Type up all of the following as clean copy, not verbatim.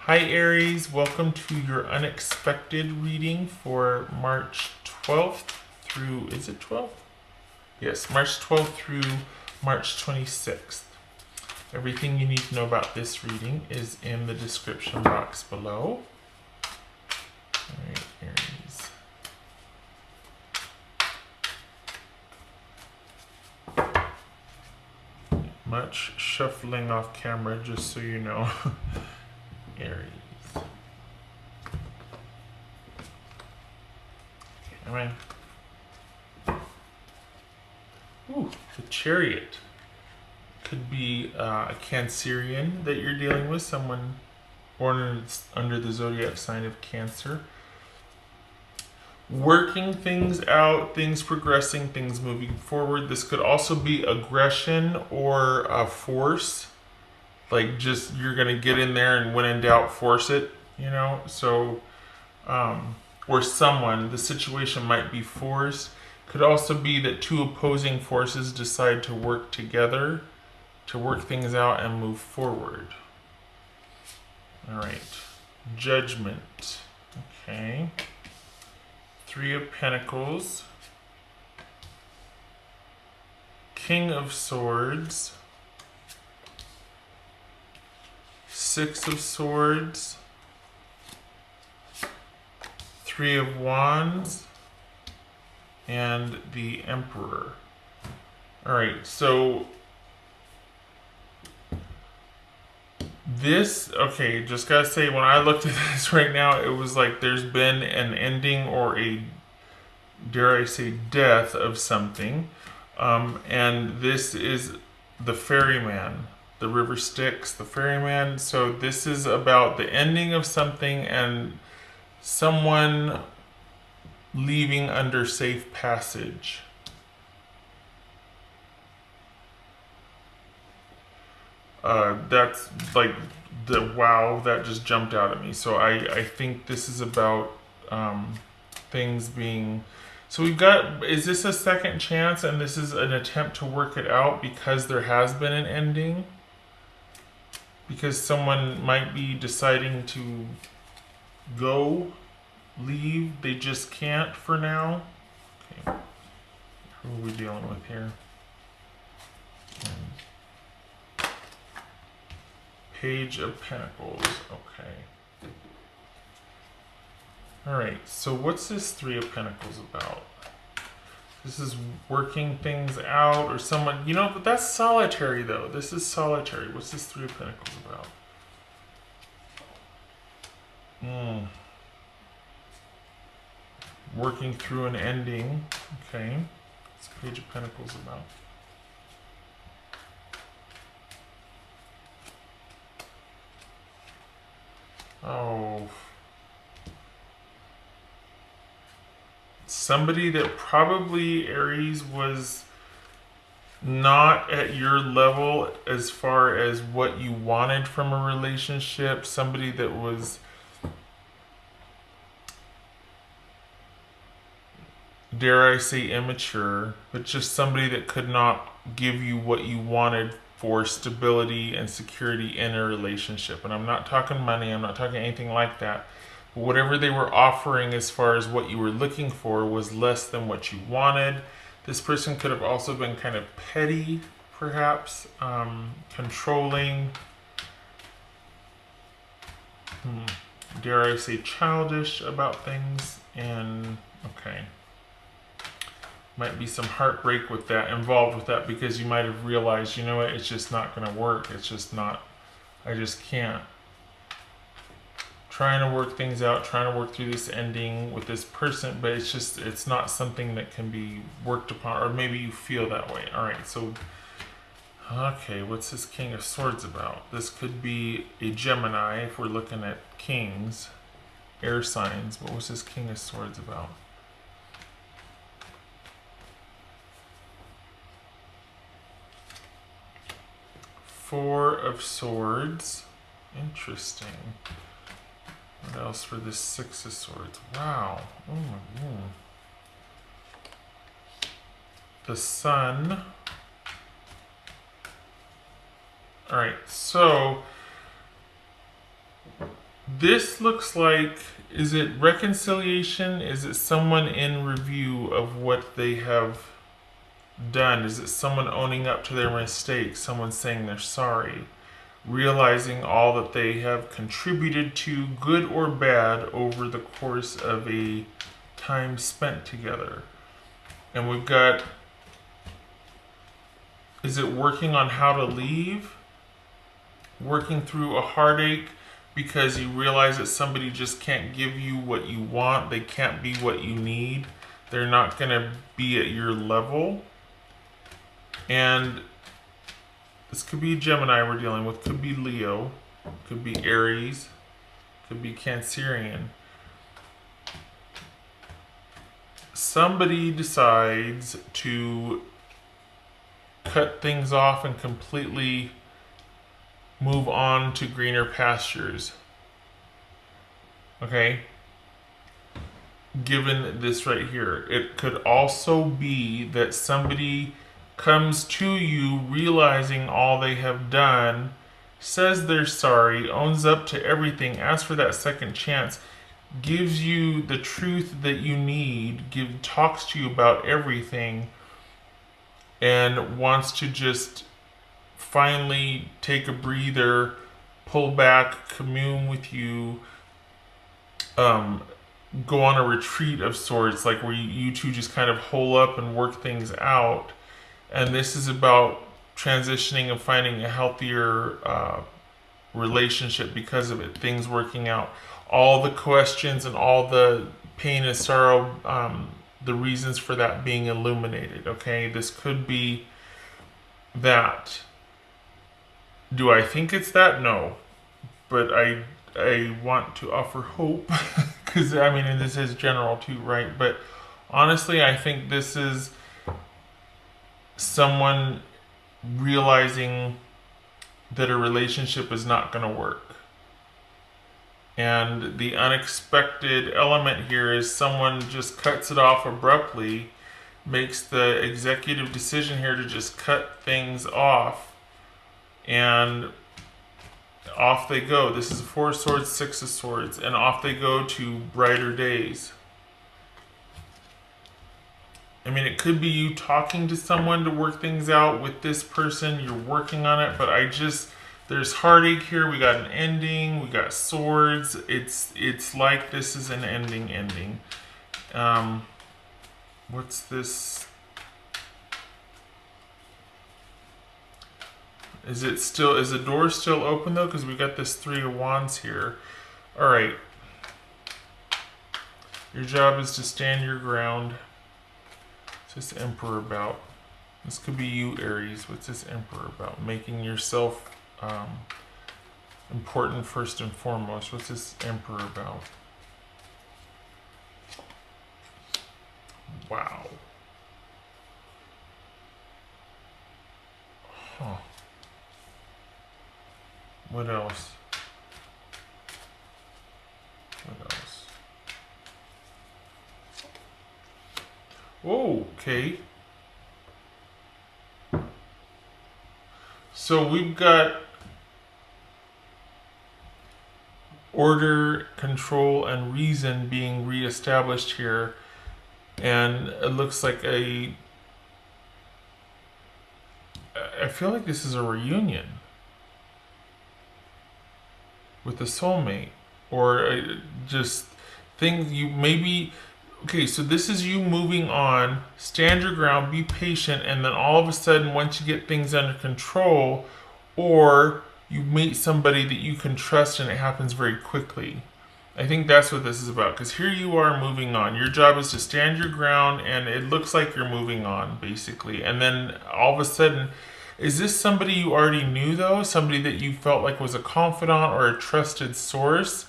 Hi Aries, welcome to your unexpected reading for March 12th through, is it 12th? Yes, March 12th through March 26th. Everything you need to know about this reading is in the description box below. Alright, Aries. Much shuffling off camera, just so you know. Aries. Alright. Ooh, the Chariot. Could be a Cancerian that you're dealing with, someone born under the zodiac sign of Cancer. Working things out, things progressing, things moving forward. This could also be aggression or a force. Like just you're going to get in there and when in doubt, force it, you know? So, or someone, the situation might be forced. Could also be that two opposing forces decide to work together to work things out and move forward. All right, Judgment. Okay. Three of Pentacles. King of Swords. Six of Swords. Three of Wands. And the Emperor. All right, so this, okay, just gotta say, when I looked at this right now, it was like there's been an ending or a, dare I say, death of something. And this is the ferryman, the river Styx, the ferryman. So this is about the ending of something and someone leaving under safe passage. That's like the wow that just jumped out at me. So I think this is about things being. So we've got, is this a second chance and this is an attempt to work it out because there has been an ending? Because someone might be deciding to go, leave, they just can't for now. Okay, who are we dealing with here? Page of Pentacles, okay. Alright, so what's this Three of Pentacles about? This is working things out or someone, you know, but that's solitary though. This is solitary. What's this Three of Pentacles about? Working through an ending, okay. What's Page of Pentacles about? Oh, somebody that probably, Aries, was not at your level as far as what you wanted from a relationship. Somebody that was, dare I say, immature, but just somebody that could not give you what you wanted for stability and security in a relationship. And I'm not talking money, I'm not talking anything like that. But whatever they were offering as far as what you were looking for was less than what you wanted. This person could have also been kind of petty, perhaps, controlling, dare I say, childish about things. And okay, might be some heartbreak with that, involved with that, because you might have realized, you know what, it's just not going to work. It's just not, I just can't. Trying to work things out, trying to work through this ending with this person, but it's just, it's not something that can be worked upon, or maybe you feel that way. All right, so, okay, what's this King of Swords about? This could be a Gemini if we're looking at kings, air signs, but what's this King of Swords about? Four of Swords. Interesting. What else for this Six of Swords? Wow. The Sun. Alright, so This looks like, is it reconciliation? Is it someone in review of what they have done? Is it someone owning up to their mistakes? Someone saying they're sorry? Realizing all that they have contributed to, good or bad, over the course of a time spent together. And we've got, is it working on how to leave? Working through a heartache because you realize that somebody just can't give you what you want. They can't be what you need. They're not going to be at your level. And this could be Gemini we're dealing with, could be Leo, could be Aries, could be Cancerian. Somebody decides to cut things off and completely move on to greener pastures. Okay? Given this right here, it could also be that somebody comes to you realizing all they have done, says they're sorry, owns up to everything, asks for that second chance, gives you the truth that you need, talks to you about everything, and wants to just finally take a breather, pull back, commune with you, go on a retreat of sorts, like where you two just kind of hole up and work things out. And this is about transitioning and finding a healthier relationship because of it, things working out. All the questions and all the pain and sorrow, the reasons for that being illuminated, okay? This could be that. Do I think it's that? No. But I want to offer hope because I mean, and this is general too, right? But honestly, I think this is someone realizing that a relationship is not going to work. And the unexpected element here is someone just cuts it off abruptly, makes the executive decision here to just cut things off, and off they go. This is 4 of Swords, 6 of Swords, and off they go to brighter days. I mean, it could be you talking to someone to work things out with this person. You're working on it, but there's heartache here. We got an ending. We got swords. It's like this is an ending. What's this? Is the door still open though? Because we got this 3 of Wands here. All right. Your job is to stand your ground. What's this Emperor about? This could be you, Aries. What's this Emperor about? Making yourself important first and foremost. What's this Emperor about? Wow. Huh. What else? Oh, okay. So we've got order, control, and reason being reestablished here. And it looks like I feel like this is a reunion with a soulmate, or just things you maybe. Okay, so this is you moving on, stand your ground, be patient, and then all of a sudden, once you get things under control, or you meet somebody that you can trust and it happens very quickly. I think that's what this is about, because here you are moving on. Your job is to stand your ground, and it looks like you're moving on, basically. And then all of a sudden, is this somebody you already knew, though? Somebody that you felt like was a confidant or a trusted source?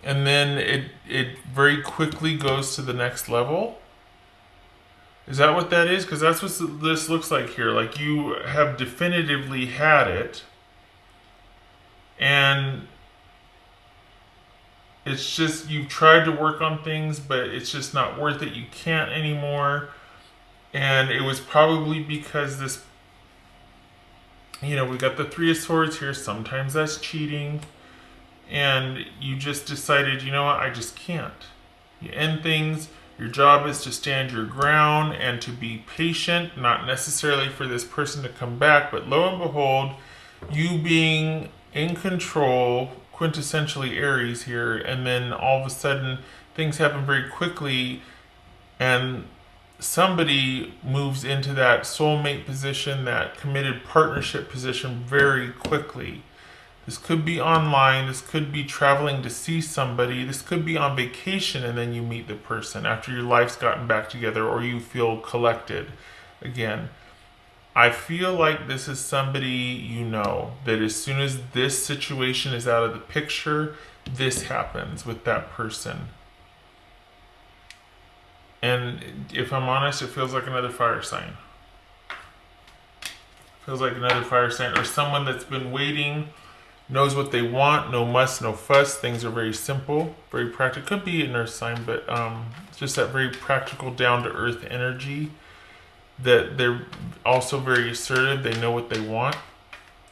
And then it very quickly goes to the next level? Is that what that is? Because that's what this looks like here. Like you have definitively had it. And it's just, you've tried to work on things, but it's just not worth it. You can't anymore. And it was probably because this, we got the 3 of Swords here. Sometimes that's cheating. and you just decided, you know what, I just can't. You end things. Your job is to stand your ground and to be patient, not necessarily for this person to come back, but lo and behold, you being in control, quintessentially Aries here, and then all of a sudden things happen very quickly, and somebody moves into that soulmate position, that committed partnership position very quickly. This could be online, this could be traveling to see somebody, this could be on vacation and then you meet the person after your life's gotten back together or you feel collected again. I feel like this is somebody you know, that as soon as this situation is out of the picture, this happens with that person. And if I'm honest, it feels like another fire sign. Feels like another fire sign, or someone that's been waiting, knows what they want, no muss, no fuss. Things are very simple, very practical. Could be an earth sign, but just that very practical, down to earth energy. That they're also very assertive. They know what they want,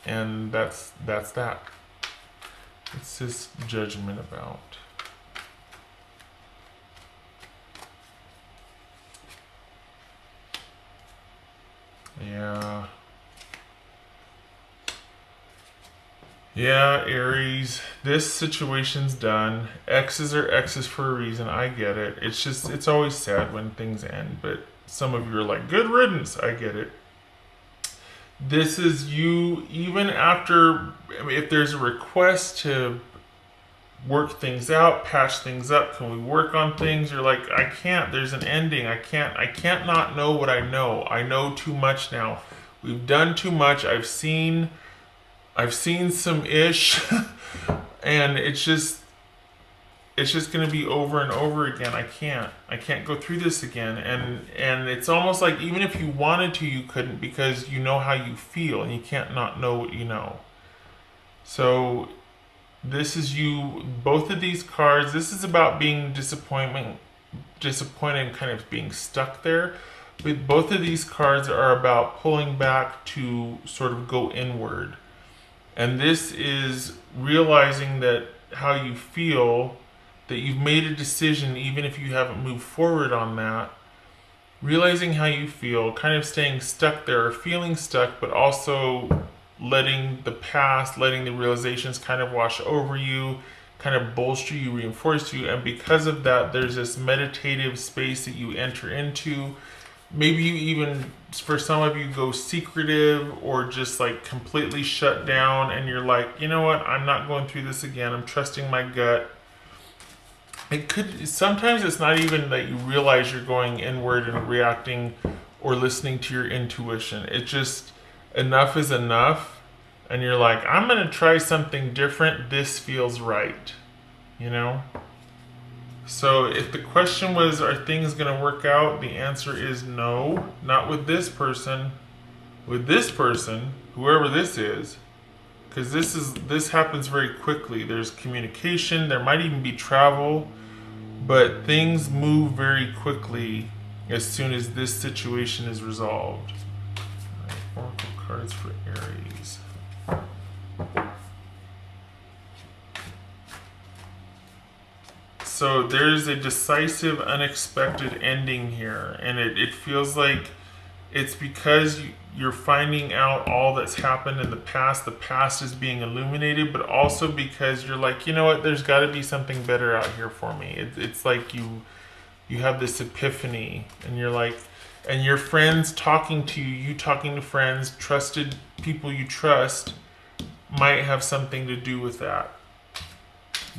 and that's that. It's this judgment about. Yeah. Yeah, Aries, this situation's done. X's are X's for a reason. I get it. It's just, it's always sad when things end, but some of you are like, good riddance. I get it. This is you, even after, I mean, if there's a request to work things out, patch things up, can we work on things? You're like, I can't, there's an ending. I can't not know what I know. I know too much now. We've done too much. I've seen some ish and it's just going to be over and over again. I can't go through this again. And it's almost like even if you wanted to, you couldn't, because you know how you feel and you can't not know what you know. So this is you, both of these cards, this is about being disappointed and kind of being stuck there. But both of these cards are about pulling back to sort of go inward. And this is realizing that how you feel, that you've made a decision, even if you haven't moved forward on that. Realizing how you feel, kind of staying stuck there, or feeling stuck, but also letting the past, letting the realizations kind of wash over you, kind of bolster you, reinforce you. And because of that, there's this meditative space that you enter into. Maybe you even, for some of you, go secretive or just like completely shut down and you're like, you know what, I'm not going through this again. I'm trusting my gut. It could, sometimes it's not even that you realize you're going inward and reacting or listening to your intuition. It's just enough is enough. And you're like, I'm going to try something different. This feels right, you know? So if the question was, are things going to work out? The answer is no, not with this person. With this person, whoever this is, because this happens very quickly. There's communication, there might even be travel, but things move very quickly as soon as this situation is resolved. All right, Oracle cards for Aries. So there's a decisive, unexpected ending here, and it feels like it's because you're finding out all that's happened in the past. The past is being illuminated, but also because you're like, you know what, there's got to be something better out here for me. It's like you have this epiphany, and you're like, and your friends talking to you, you talking to friends, trusted people you trust, might have something to do with that.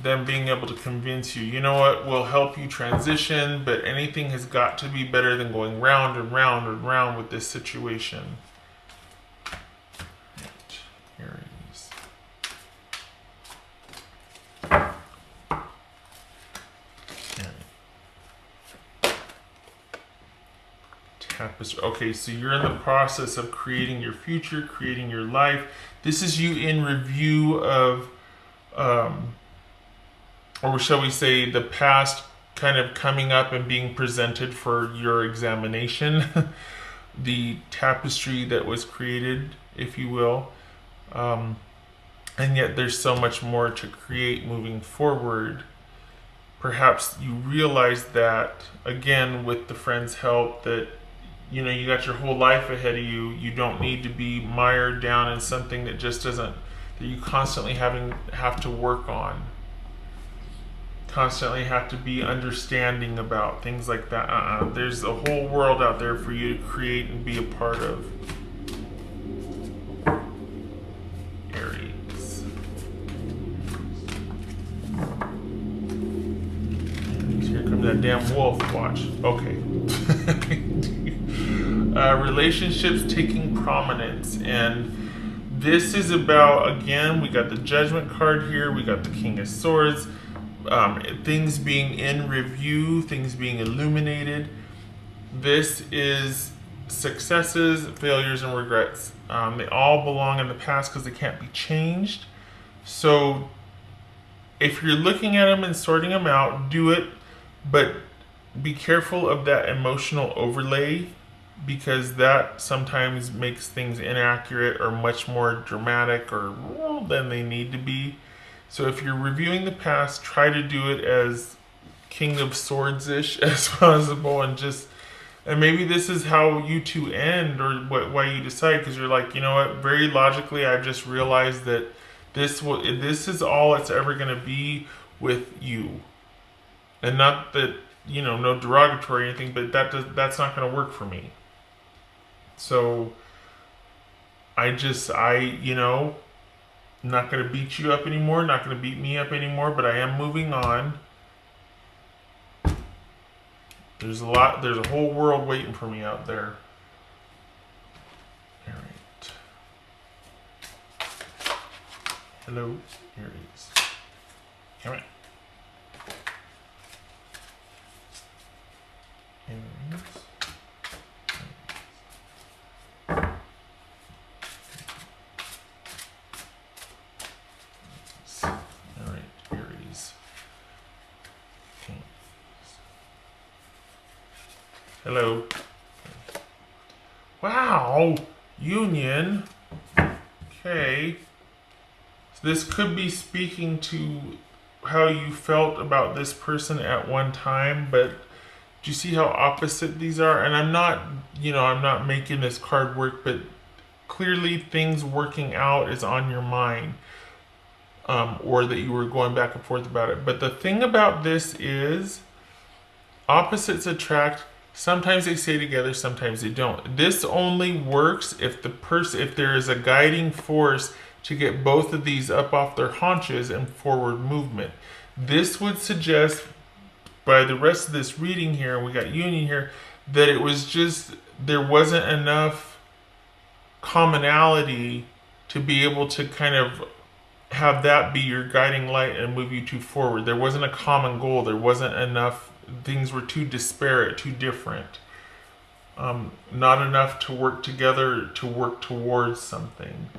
Them being able to convince you, you know what, will help you transition, but anything has got to be better than going round and round and round with this situation. Aries. Tapestry. Okay, so you're in the process of creating your future, creating your life. This is you in review of or shall we say the past kind of coming up and being presented for your examination. The tapestry that was created, if you will. and yet there's so much more to create moving forward. Perhaps you realize that, again, with the friend's help, that you got your whole life ahead of you. You don't need to be mired down in something that just doesn't, that you constantly have to work on, constantly have to be understanding about things like that. There's a whole world out there for you to create and be a part of. Aries. Here comes that damn wolf. Watch. Okay. Relationships taking prominence, and this is about, again, we got the Judgment card here, we got the King of Swords, things being in review, things being illuminated. This is successes, failures, and regrets. They all belong in the past because they can't be changed. So if you're looking at them and sorting them out, do it, but be careful of that emotional overlay, because that sometimes makes things inaccurate or much more dramatic or than they need to be. So if you're reviewing the past, try to do it as King of Swords-ish as possible, and maybe this is how you two end, or why you decide, because you're like, you know what, very logically, I've just realized that this is all it's ever going to be with you. And not that, no derogatory or anything, but that's not going to work for me. So I'm not going to beat you up anymore, not going to beat me up anymore, but I am moving on. There's a whole world waiting for me out there. All right. Hello, Aries. Come on. Aries. Hello. Wow. Union. Okay. So this could be speaking to how you felt about this person at one time, but do you see how opposite these are? And I'm not making this card work, but clearly things working out is on your mind, or that you were going back and forth about it. But the thing about this is opposites attract. Sometimes they stay together, sometimes they don't. This only works if there is a guiding force to get both of these up off their haunches and forward movement. This would suggest, by the rest of this reading here, we got union here, that it was just, there wasn't enough commonality to be able to kind of have that be your guiding light and move you two forward. There wasn't a common goal. There wasn't enough. Things were too disparate, too different. Not enough to work together to work towards something.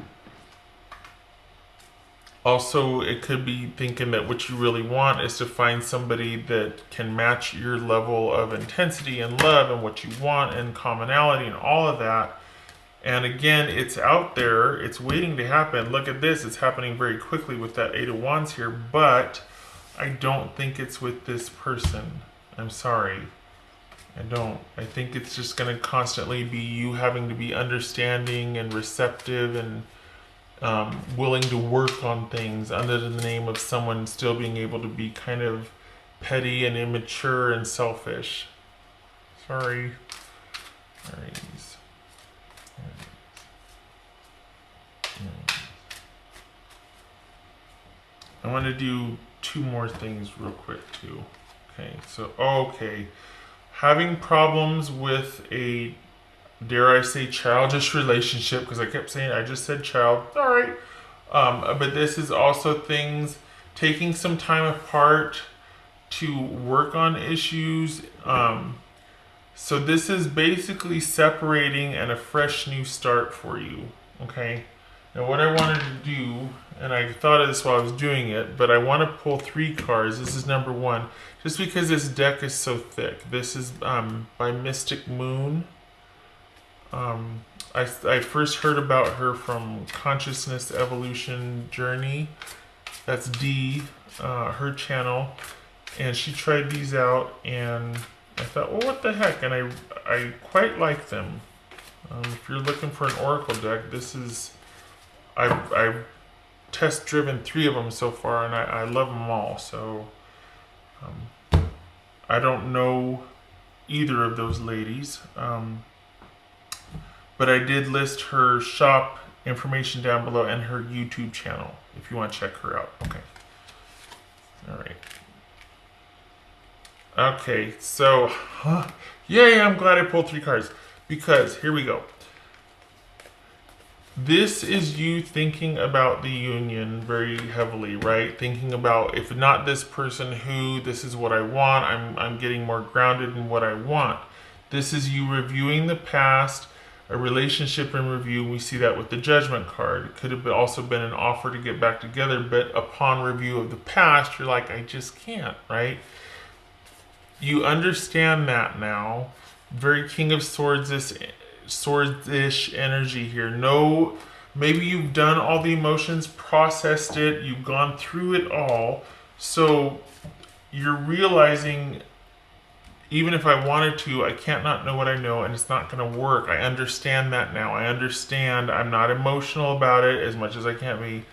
Also, it could be thinking that what you really want is to find somebody that can match your level of intensity and love and what you want and commonality and all of that. And again, it's out there. It's waiting to happen. Look at this. It's happening very quickly with that Eight of Wands here. But I don't think it's with this person. I'm sorry. I don't. I think it's just going to constantly be you having to be understanding and receptive and willing to work on things under the name of someone still being able to be kind of petty and immature and selfish. Sorry. Aries. I want to do two more things real quick too. Okay, so, having problems with a, dare I say, childish relationship, because I just said child, all right. But this is also things, taking some time apart to work on issues. So this is basically separating and a fresh new start for you, okay? Now what I wanted to do, and I thought of this while I was doing it, but I want to pull 3 cards. This is number 1, just because this deck is so thick. This is by Mystic Moon. I first heard about her from Consciousness Evolution Journey. That's D, her channel, and she tried these out, and I thought, well, what the heck? And I quite like them. If you're looking for an oracle deck, this is I've test driven 3 of them so far, and I love them all. So I don't know either of those ladies, but I did list her shop information down below and her YouTube channel if you want to check her out. Okay. All right. Okay, so, yay, I'm glad I pulled 3 cards, because here we go. This is you thinking about the union very heavily, right? Thinking about, if not this person, who, this is what I want, I'm getting more grounded in what I want. This is you reviewing the past, a relationship in review. We see that with the Judgment card. It could have also been an offer to get back together, but upon review of the past, you're like, I just can't, right? You understand that now. Very King of Swords-ish energy here. No, maybe you've done all the emotions, processed it, you've gone through it all. So you're realizing, even if I wanted to, I can't not know what I know, and it's not going to work. I understand that now. I understand. I'm not emotional about it as much as I can be.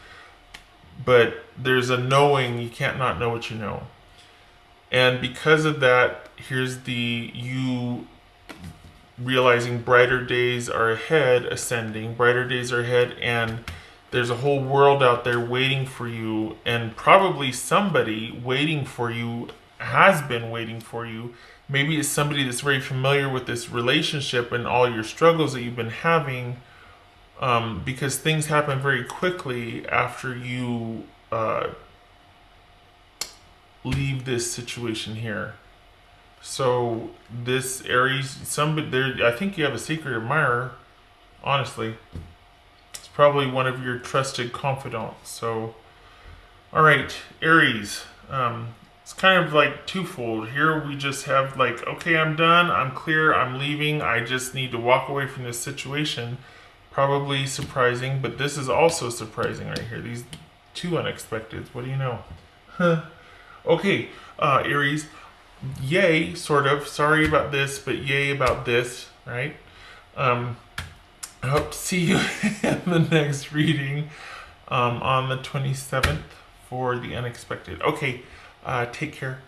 But there's a knowing. You can't not know what you know. And because of that, here's the you realizing brighter days are ahead, ascending, brighter days are ahead, and there's a whole world out there waiting for you, and probably somebody waiting for you has been waiting for you. Maybe it's somebody that's very familiar with this relationship and all your struggles that you've been having, because things happen very quickly after you leave this situation here. So this Aries, somebody there, I think you have a secret admirer. Honestly, it's probably one of your trusted confidants. So, all right, Aries. It's kind of like twofold. Here we just have like, okay, I'm done. I'm clear. I'm leaving. I just need to walk away from this situation. Probably surprising, but this is also surprising right here. These 2 unexpecteds. What do you know? Okay, Aries, yay, sort of. Sorry about this, but yay about this, right? I hope to see you in the next reading on the 27th for the unexpected. Okay, take care.